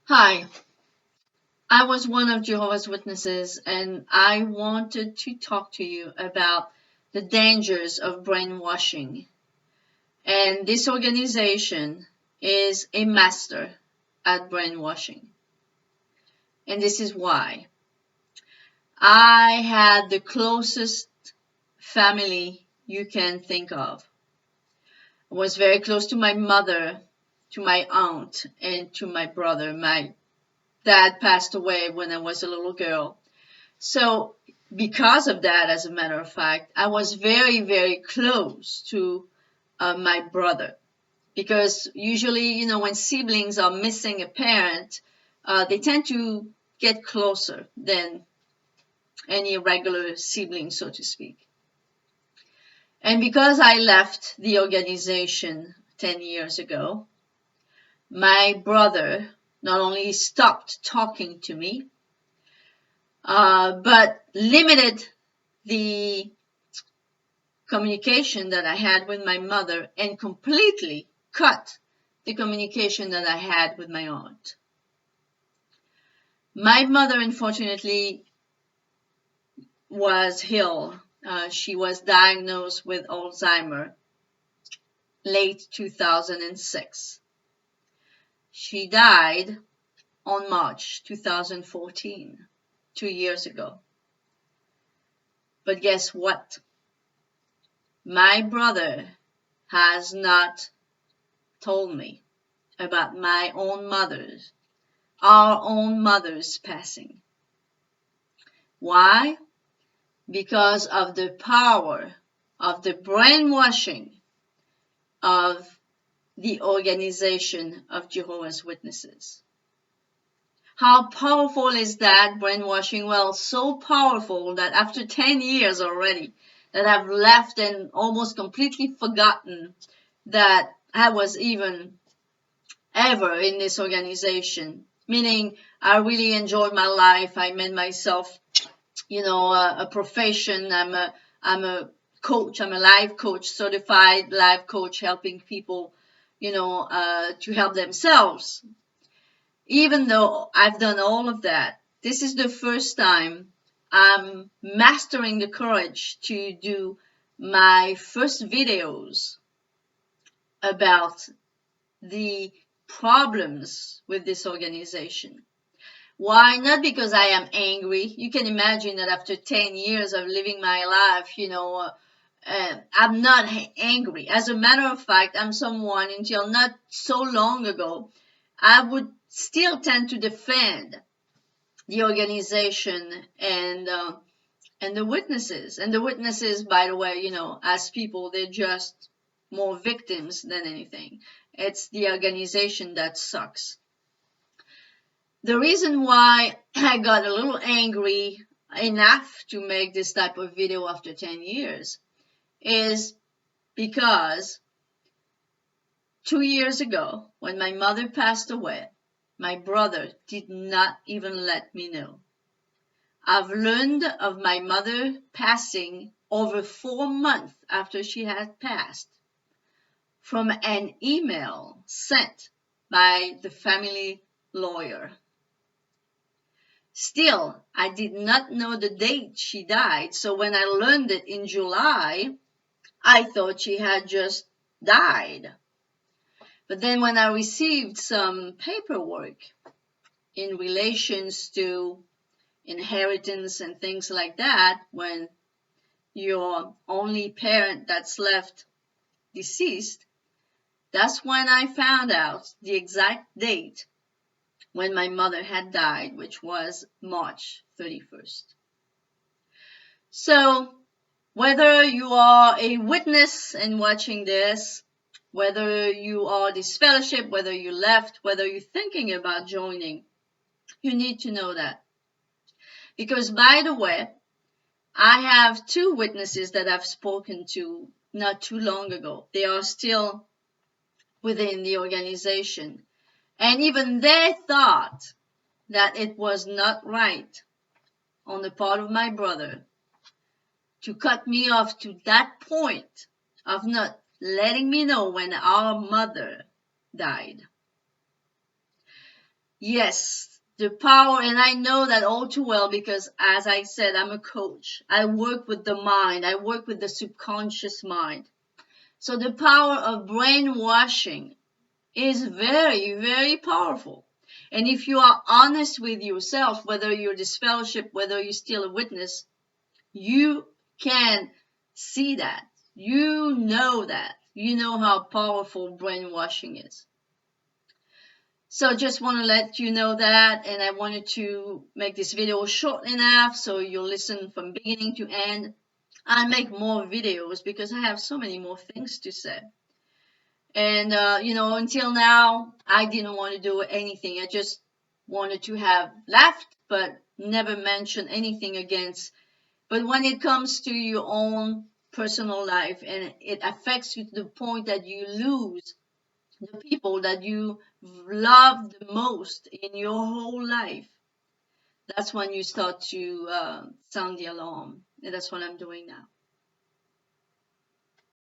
Hi, I was one of Jehovah's Witnesses, and I wanted to talk to you about the dangers of brainwashing. And this organization is a master at brainwashing. And this is why. I had the closest family you can think of. I was very close to my mother, to my aunt, and to my brother. My dad passed away when I was a little girl. So, because of that, as a matter of fact, I was very, very close to my brother. Because usually, when siblings are missing a parent, they tend to get closer than any regular sibling, so to speak. And because I left the organization 10 years ago, my brother not only stopped talking to me, but limited the communication that I had with my mother and completely cut the communication that I had with my aunt. My mother, unfortunately, was ill. She was diagnosed with Alzheimer late 2006. She died on March 2014, 2 years ago. But guess what? My brother has not told me about our own mother's passing. Why? Because of the power of the brainwashing of the organization of Jehovah's Witnesses. How powerful is that brainwashing? Well, so powerful that after 10 years already, that I've left and almost completely forgotten that I was even ever in this organization. Meaning, I really enjoyed my life. I made myself, a profession. I'm a coach. I'm a life coach, certified life coach, helping people, to help themselves. Even though I've done all of that, this is the first time I'm mastering the courage to do my first videos about the problems with this organization. Why? Not because I am angry. You can imagine that after 10 years of living my life, I'm not angry. As a matter of fact, I'm someone until not so long ago, I would still tend to defend the organization and the witnesses. And the witnesses, by the way, as people, they're just more victims than anything. It's the organization that sucks. The reason why I got a little angry enough to make this type of video after 10 years is because 2 years ago, when my mother passed away, my brother did not even let me know. I've learned of my mother passing over 4 months after she had passed from an email sent by the family lawyer. Still, I did not know the date she died, so when I learned it in July, I thought she had just died. But then when I received some paperwork in relations to inheritance and things like that, when your only parent that's left deceased, that's when I found out the exact date when my mother had died, which was March 31st. So, whether you are a witness and watching this, whether you are this fellowship, whether you left, whether you're thinking about joining, you need to know that. Because, by the way, I have 2 witnesses that I've spoken to not too long ago. They are still within the organization. And even they thought that it was not right on the part of my brother to cut me off to that point of not letting me know when our mother died. Yes, the power, and I know that all too well because, as I said, I'm a coach. I work with the mind, I work with the subconscious mind. So the power of brainwashing is very, very powerful. And if you are honest with yourself, whether you're disfellowship, whether you're still a witness, you can see that. You know that. You know how powerful brainwashing is. So just want to let you know that, and I wanted to make this video short enough so you'll listen from beginning to end. I'll make more videos because I have so many more things to say. And, until now, I didn't want to do anything. I just wanted to have laughed, but never mention anything against. But when it comes to your own personal life and it affects you to the point that you lose the people that you love the most in your whole life, that's when you start to sound the alarm. And that's what I'm doing now.